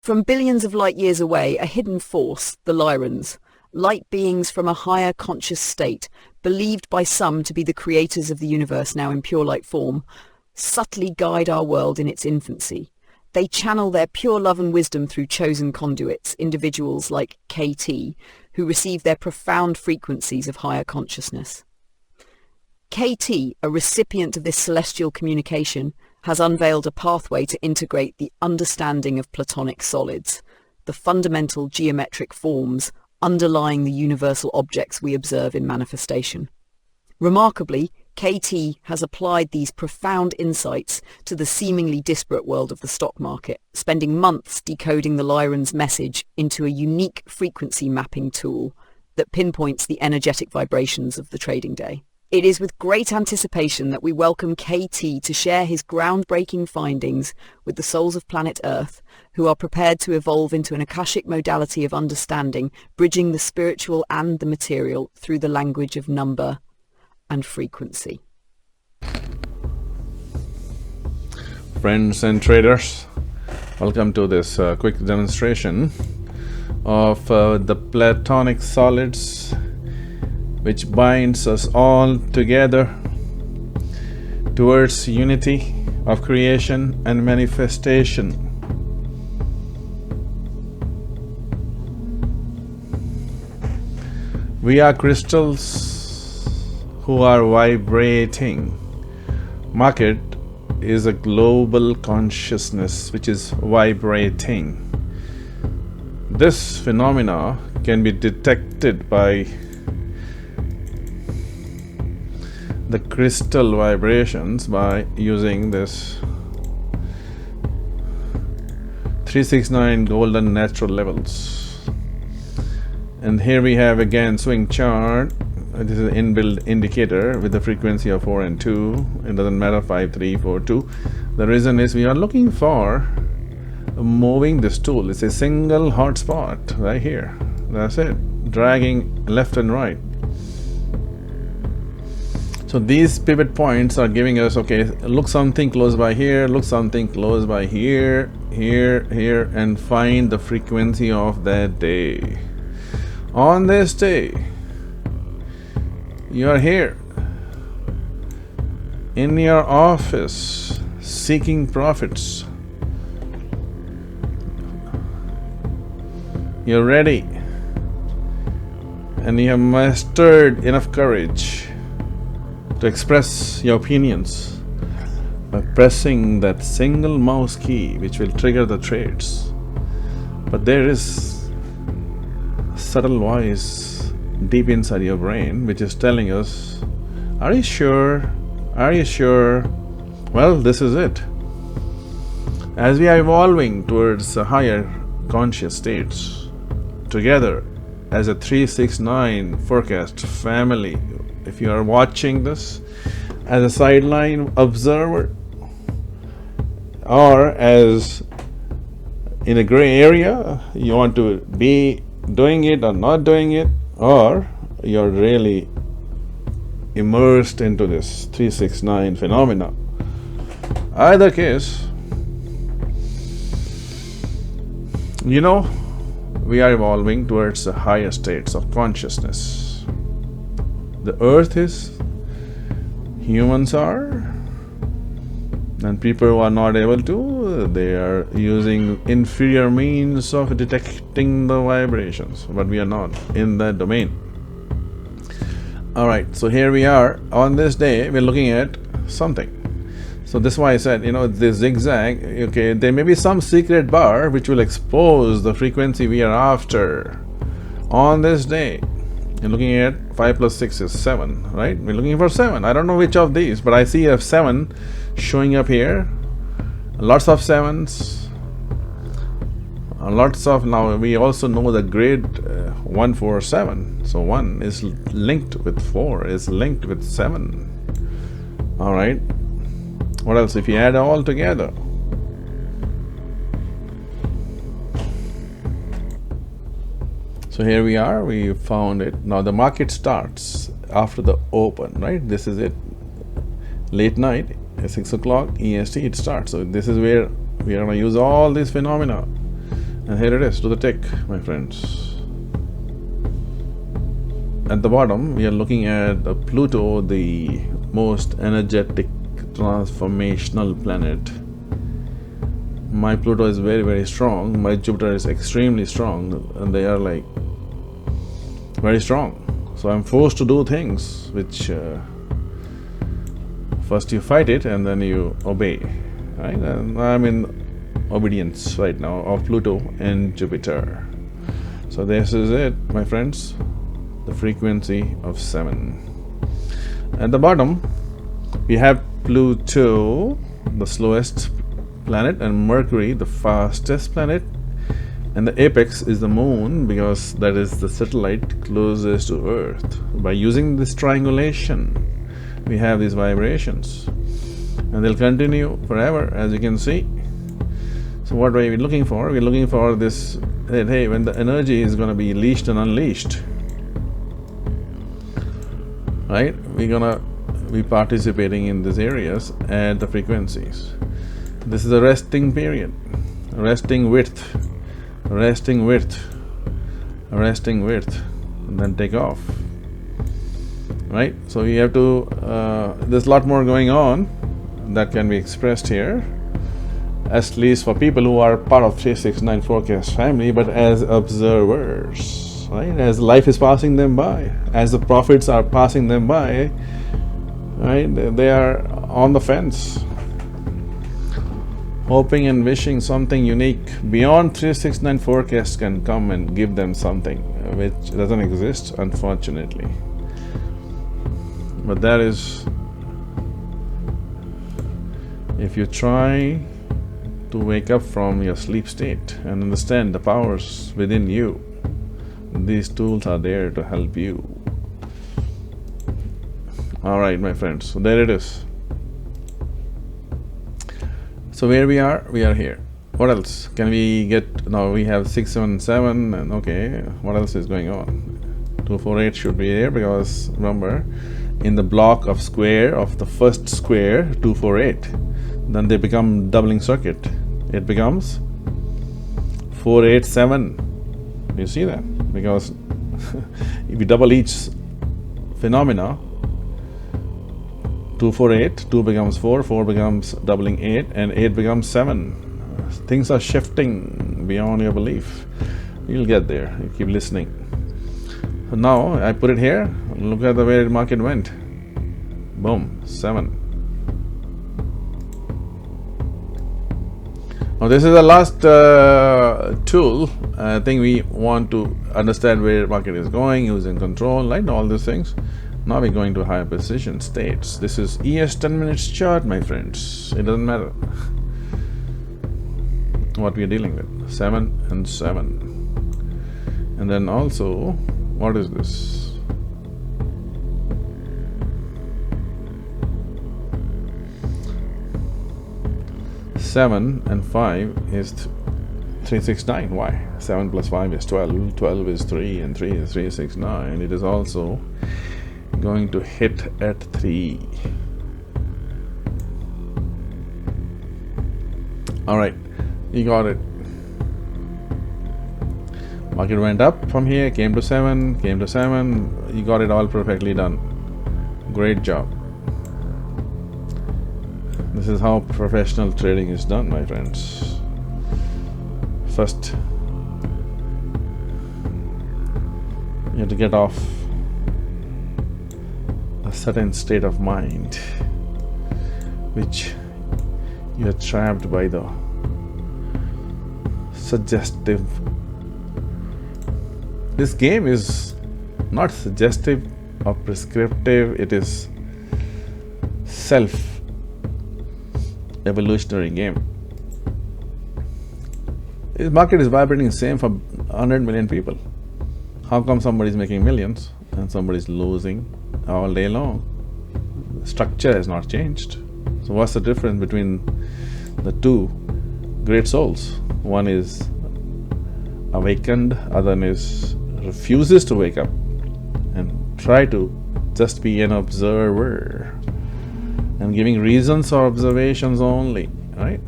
From billions of light years away, a hidden force, the Lyrans, light beings from a higher conscious state, believed by some to be the creators of the universe now in pure light form, subtly guide our world in its infancy. They channel their pure love and wisdom through chosen conduits, individuals like KT, who receive their profound frequencies of higher consciousness. KT, a recipient of this celestial communication, has unveiled a pathway to integrate the understanding of Platonic solids, the fundamental geometric forms underlying the universal objects we observe in manifestation. Remarkably, KT has applied these profound insights to the seemingly disparate world of the stock market, spending months decoding the Lyran's message into a unique frequency mapping tool that pinpoints the energetic vibrations of the trading day. It is with great anticipation that we welcome KT to share his groundbreaking findings with the souls of planet Earth, who are prepared to evolve into an Akashic modality of understanding, bridging the spiritual and the material through the language of number and frequency. Friends and traders, welcome to this quick demonstration of the Platonic solids, which binds us all together towards unity of creation and manifestation. We are crystals who are vibrating. Market is a global consciousness which is vibrating. This phenomena can be detected by the crystal vibrations by using this 369 golden natural levels. And here we have again swing chart. This is an inbuilt indicator with the frequency of 4 and 2. It doesn't matter 5, 3, 4, 2. The reason is we are looking for moving this tool. It's a single hot spot right here. That's it. Dragging left and right. So these pivot points are giving us, okay, look something close by here, look something close by here, here, and find the frequency of that day. On this day, you are here in your office seeking profits. You're ready and you have mastered enough courage to express your opinions by pressing that single mouse key which will trigger the trades. But there is a subtle voice deep inside your brain which is telling us, are you sure? Are you sure? Well, this is it. As we are evolving towards higher conscious states, together as a 369 forecast family, if you are watching this as a sideline observer or as in a gray area, you want to be doing it or not doing it, or you're really immersed into this 369 phenomena. Either case, you know, we are evolving towards the higher states of consciousness. The earth is, humans are, and people who are not able to, they are using inferior means of detecting the vibrations, but we are not in that domain. Alright, so here we are. On this day, we're looking at something. So this is why I said, you know, the zigzag, okay, there may be some secret bar which will expose the frequency we are after. On this day, you're looking at 5 plus 6 is 7, right? We're looking for 7. I don't know which of these, but I see a 7 showing up here. Lots of 7s. Lots of, now we also know the grade 1, 4, 7. So 1 is linked with 4, is linked with 7. Alright. What else? If you add all together, so here we are, we found it. Now the market starts after the open, right? This is it. Late night, at 6 o'clock EST, it starts. So this is where we are going to use all these phenomena And here it is, to the tick, my friends. At the bottom, we are looking at Pluto, the most energetic, transformational planet. My Pluto is very, very strong. My Jupiter is extremely strong, and they are like very strong. So I'm forced to do things which first you fight it and then you obey, right? And I'm in obedience right now of Pluto and Jupiter. So this is it, my friends, the frequency of 7. At the bottom, we have Pluto, the slowest planet, and Mercury, the fastest planet, and the apex is the moon, because that is the satellite closest to Earth. By using this triangulation, we have these vibrations, and they'll continue forever, as you can see. So what are we looking for? We're looking for this, hey, when the energy is going to be leashed and unleashed, right? We're going to be participating in these areas at the frequencies. This is a resting period, resting width, resting width, resting width, and then take off, right? So you have to, there's a lot more going on that can be expressed here, at least for people who are part of 369 forecast family, but as observers, right? As life is passing them by, as the prophets are passing them by, right? They are on the fence, hoping and wishing something unique beyond 369 forecast can come and give them something which doesn't exist, unfortunately. But that is, if you try to wake up from your sleep state and understand the powers within you, these tools are there to help you. All right, my friends, so there it is. So where we are here. What else can we get? Now we have 677, and okay, what else is going on? 248 should be there, because remember, in the block of square of the first square, 248, then they become doubling circuit. It becomes 487. You see that? Because if you double each phenomena, 248, 2 becomes 4, 4 becomes doubling 8, and 8 becomes 7. Things are shifting beyond your belief. You'll get there. You keep listening. So now I put it here. Look at the way the market went. Boom, 7. Now this is the last tool. I think we want to understand where market is going, who's in control, right? All these things. Now we're going to higher precision states. This is ES 10 minutes chart, my friends. It doesn't matter what we are dealing with. 7 and 7. And then also, what is this? Seven and 5 is 369. Why? 7 plus 5 is 12. 12 is 3, and 3 is 369. It is also going to hit at 3. All right, you got it. Market went up from here, came to 7, came to 7. You got it all perfectly done. Great job. This is how professional trading is done, my friends. First, you have to get off a certain state of mind which you are trapped by the suggestive. This game is not suggestive or prescriptive, it is self-evolutionary game. The market is vibrating the same for 100 million people. How come somebody is making millions and somebody is losing all day long? The structure has not changed. So what's the difference between the two great souls? One is awakened, other is refuses to wake up and try to just be an observer and giving reasons or observations only, right?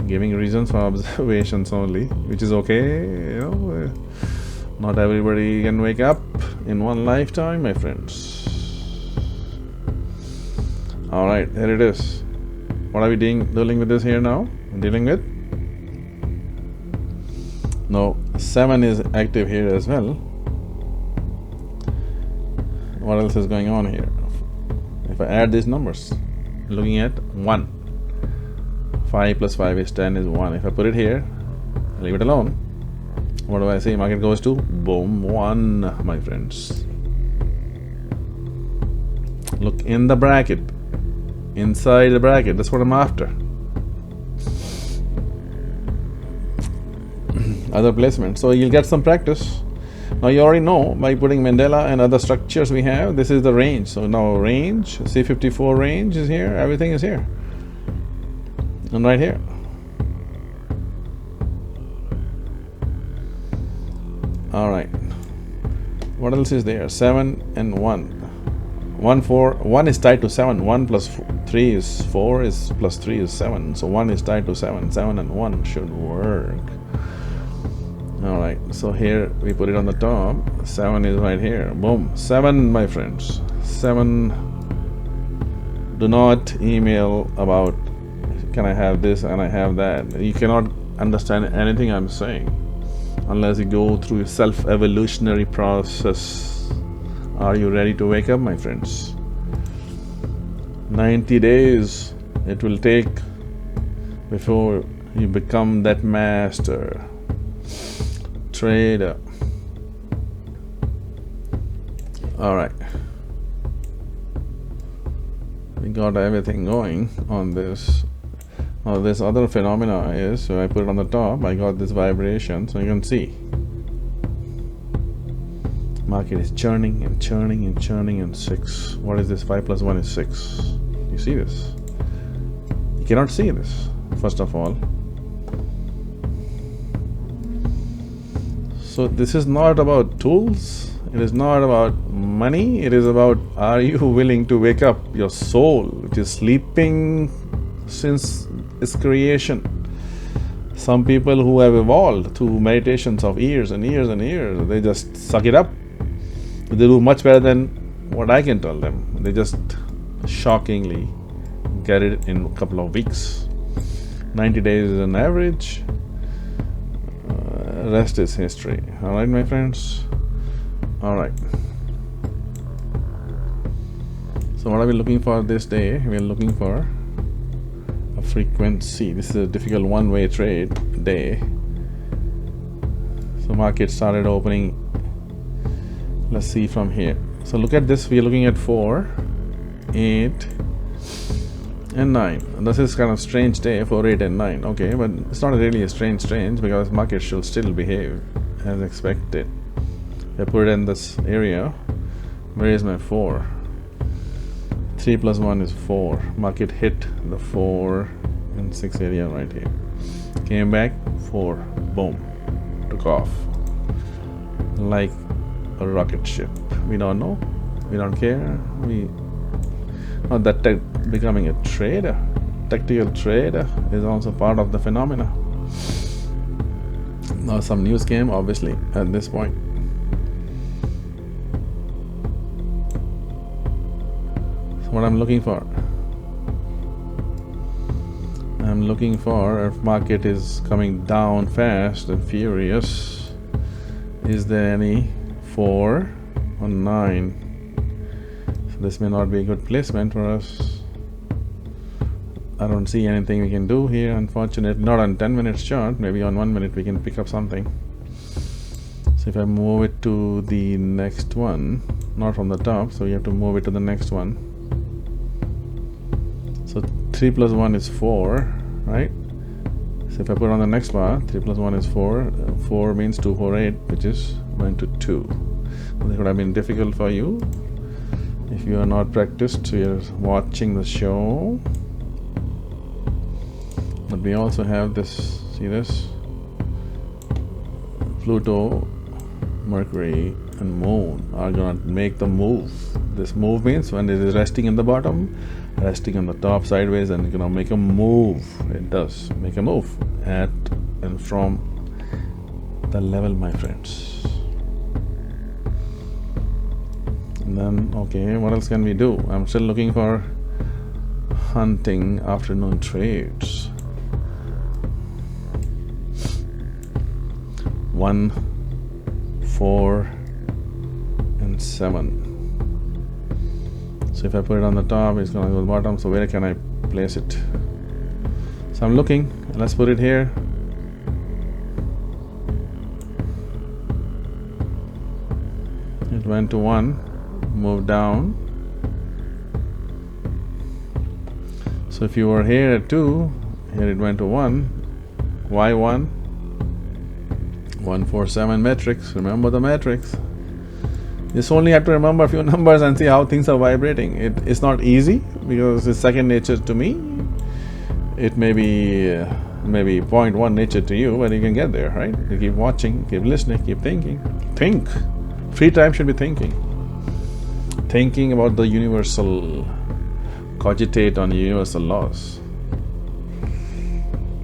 giving reasons for observations only, which is okay. Not everybody can wake up in one lifetime, my friends. All right, here it is. What are we dealing with this here now? Dealing with? No, 7 is active here as well. What else is going on here? If I add these numbers, looking at 1. 5 plus 5 is 10 is 1. If I put it here, leave it alone. What do I see? Market goes to boom 1, my friends. Look in the bracket. Inside the bracket. That's what I'm after. Other placement. So you'll get some practice. Now you already know by putting Mandela and other structures we have, this is the range. So now range, C54 range is here. Everything is here. And right here. All right. What else is there? 7 and 1. 1, 4. 1 is tied to 7. 1 plus 3 is 4. Is plus 3 is 7. So 1 is tied to 7. 7 and 1 should work. All right. So here we put it on the top. 7 is right here. Boom. 7, my friends. 7. Do not email about, can I have this and I have that. You cannot understand anything I'm saying unless you go through a self-evolutionary process. Are you ready to wake up, my friends? 90 days it will take before you become that master trader. All right. We got everything going on this. Now this other phenomena is, so I put it on the top, I got this vibration, so you can see market is churning and churning and churning, and 6. What is this? 5 plus 1 is 6. You see this? You cannot see this, first of all. So this is not about tools, it is not about money, it is about, are you willing to wake up your soul, which is sleeping since its creation. Some people who have evolved through meditations of years and years and years, they just suck it up. They do much better than what I can tell them. They just shockingly get it in a couple of weeks. 90 days is an average. Rest is history. All right, my friends. All right. So what are we looking for this day? We are looking for a frequency. This is a difficult one-way trade day. So market started opening. Let's see from here. So look at this. We are looking at 4, 8, and 9. This is kind of strange day, 4, 8, and 9. Okay, but it's not really a strange because market should still behave as expected. I put it in this area. Where is my 4? 3 plus 1 is 4. Market hit the 4 and 6 area right here. Came back, 4. Boom. Took off. Like a rocket ship. We don't know. We don't care. We not that becoming a trader. Tactical trader is also part of the phenomena. Now some news came obviously at this point. So what I'm looking for? I'm looking for, if market is coming down fast and furious, is there any 4 or 9? So this may not be a good placement for us. I don't see anything we can do here, unfortunately. Not on 10 minutes chart. Maybe on 1 minute we can pick up something. So if I move it to the next one, not from the top, so you have to move it to the next one. So 3 plus 1 is 4, right? So if I put on the next bar, 3 plus 1 is 4. 4 means 2, 4, 8, which is going to 2. This would have been difficult for you if you are not practiced, so you're watching the show. But we also have this, see this? Pluto, Mercury, and Moon are gonna make the move. This move means when it is resting in the bottom, resting on the top sideways, and make a move. It does make a move at and from the level, my friends. And then, okay, what else can we do? I'm still looking for hunting afternoon trades. 1, 4, and 7. So if I put it on the top, it's going to go to the bottom. So where can I place it? So I'm looking. Let's put it here. It went to 1, moved down. So if you were here at 2, here it went to 1. Why 1? 1, 4, 7 matrix. Remember the matrix. Just only have to remember a few numbers and see how things are vibrating. It's not easy because it's second nature to me. It may be maybe 0.1 nature to you, but you can get there, right? You keep watching, keep listening, keep thinking. Think. Free time should be thinking. Thinking about the universal, cogitate on universal laws.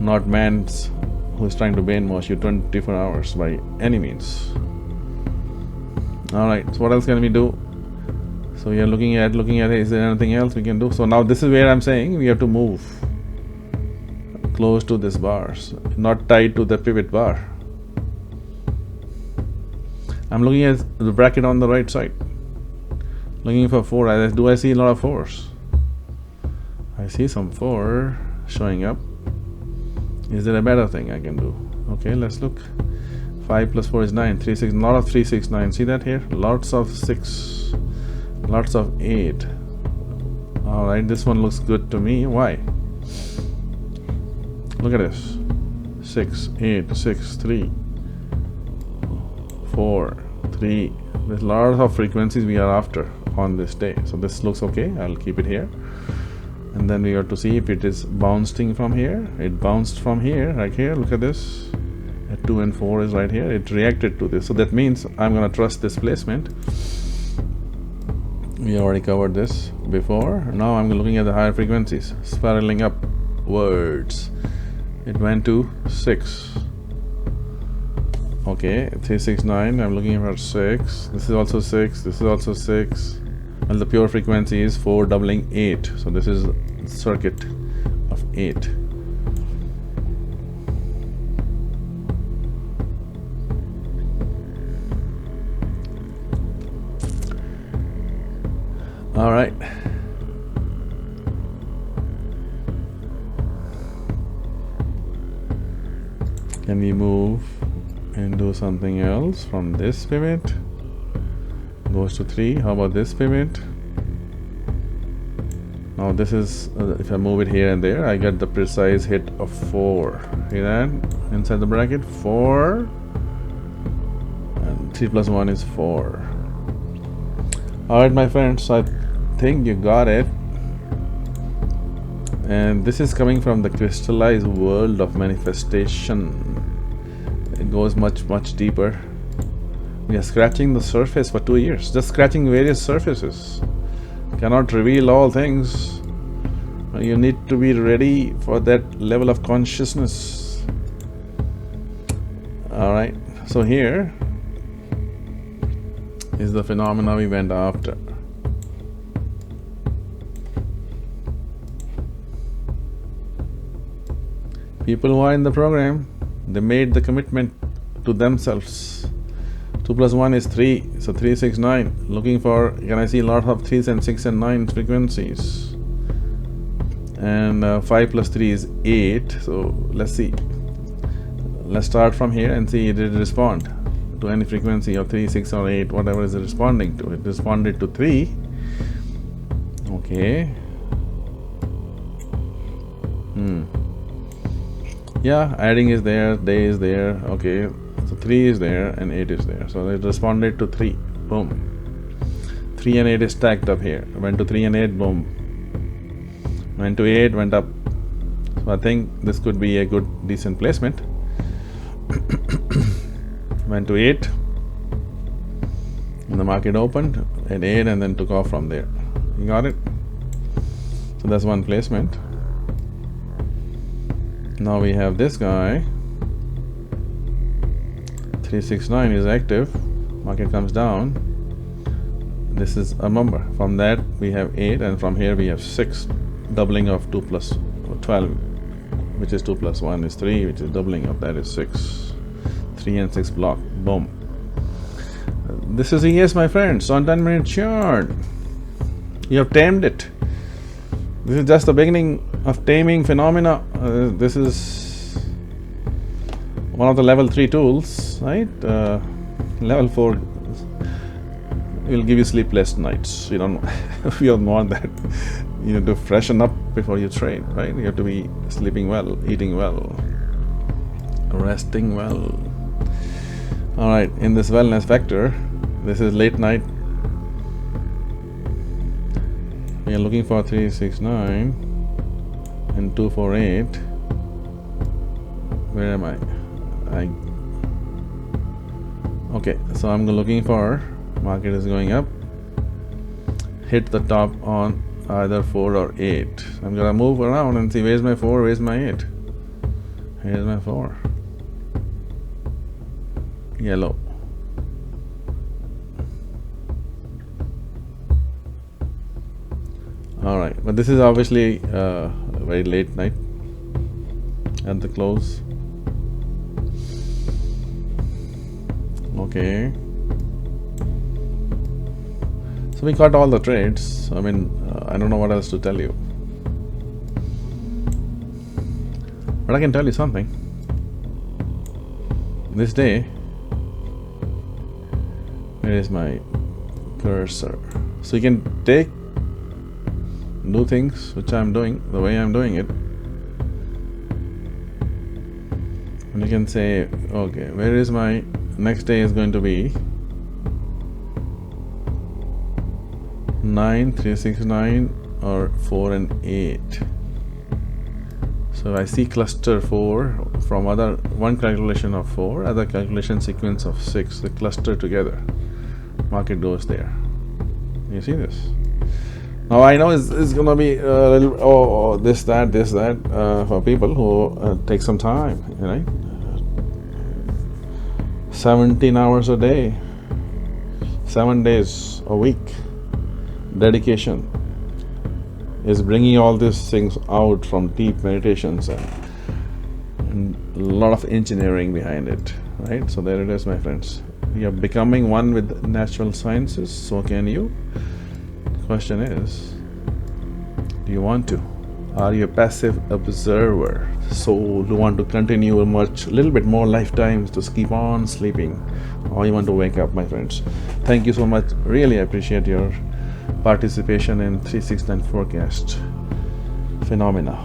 Not man's who is trying to brainwash you 24 hours by any means. Alright, so what else can we do? So we are looking at is there anything else we can do? So now this is where I'm saying we have to move close to this bars, not tied to the pivot bar. I'm looking at the bracket on the right side, looking for 4. Do I see a lot of 4s? I see some 4 showing up. Is there a better thing I can do? Okay, let's look. 5 plus 4 is 9. 3, 6. Lot of 3, 6, 9. See that here? Lots of 6. Lots of 8. Alright, this one looks good to me. Why? Look at this. 6, 8, 6, 3, 4, 3. There's a lot of frequencies we are after on this day. So this looks okay. I'll keep it here. And then we have to see if it is bouncing from here. It bounced from here, right here. Look at this. 2 and 4 is right here. It reacted to this. So that means I'm going to trust this placement. We already covered this before. Now I'm looking at the higher frequencies. Spiraling upwards. It went to 6. Okay, 3, 6, 9. I'm looking for 6. This is also 6. This is also 6. And the pure frequency is 4 doubling 8. So this is a circuit of 8. All right. Can we move and do something else from this pivot? Goes to 3. How about this pivot? Now this is, if I move it here and there, I get the precise hit of 4. See that? Inside the bracket, 4. And 3 plus 1 is 4. Alright, my friends, I think you got it. And this is coming from the crystallized world of manifestation. It goes much, much deeper. We are scratching the surface for 2 years, just scratching various surfaces. Cannot reveal all things. You need to be ready for that level of consciousness. Alright, so here is the phenomena we went after. People who are in the program, they made the commitment to themselves. 2 plus 1 is 3, so 3, 6, 9. Looking for, can I see a lot of 3s and 6 and 9 frequencies? And 5 plus 3 is 8, so let's see. Let's start from here and see, did it respond to any frequency of 3, 6 or 8, whatever is it responding to. It responded to 3. Okay. Yeah, adding is there, day is there. Okay, so 3 is there and 8 is there. So it responded to 3. Boom. 3 and 8 is stacked up here. Went to 3 and 8. Boom. Went to 8. Went up. So I think this could be a good, decent placement. Went to 8. And the market opened. at 8 and then took off from there. You got it? So that's one placement. Now we have this guy. 369 is active. Market comes down. This is a number. From that we have 8, and from here we have 6. Doubling of 2 plus 12, which is 2 plus 1 is 3, which is doubling of that is 6. 3 and 6 block. Boom. This is ES, my friends, on 10-minute chart. You have tamed it. This is just the beginning of taming phenomena. This is one of the level 3 tools, right? Level 4 will give you sleepless nights. You don't want that. You have to freshen up before you trade, right? You have to be sleeping well, eating well, resting well. All right, in this wellness vector, this is late night. We are looking for 369 and 248. Where am I? Okay, so I'm looking for, market is going up, hit the top on either 4 or 8. I'm gonna move around and see where's my 4, where's my 8. Here's my 4. Yellow. Alright, but this is obviously a very late night at the close. Okay. So we got all the trades. I mean, I don't know what else to tell you. But I can tell you something. This day, where is my cursor? So you can do things which I'm doing the way I'm doing it, and you can say, okay, where is my next day is going to be 9, 369 or 4 and 8. So I see cluster 4 from one calculation of 4, other calculation sequence of 6, the cluster together. Market goes there. You see this? Now I know it's gonna be a little, this that for people who take some time, right? 17 hours a day, 7 days a week. Dedication is bringing all these things out from deep meditations and a lot of engineering behind it, right? So there it is, my friends. You are becoming one with natural sciences. So can you? The question is, do you want to? Are you a passive observer, soul who want to continue a little bit more lifetimes to keep on sleeping, or you want to wake up, my friends? Thank you so much. Really appreciate your participation in 369 forecast phenomena.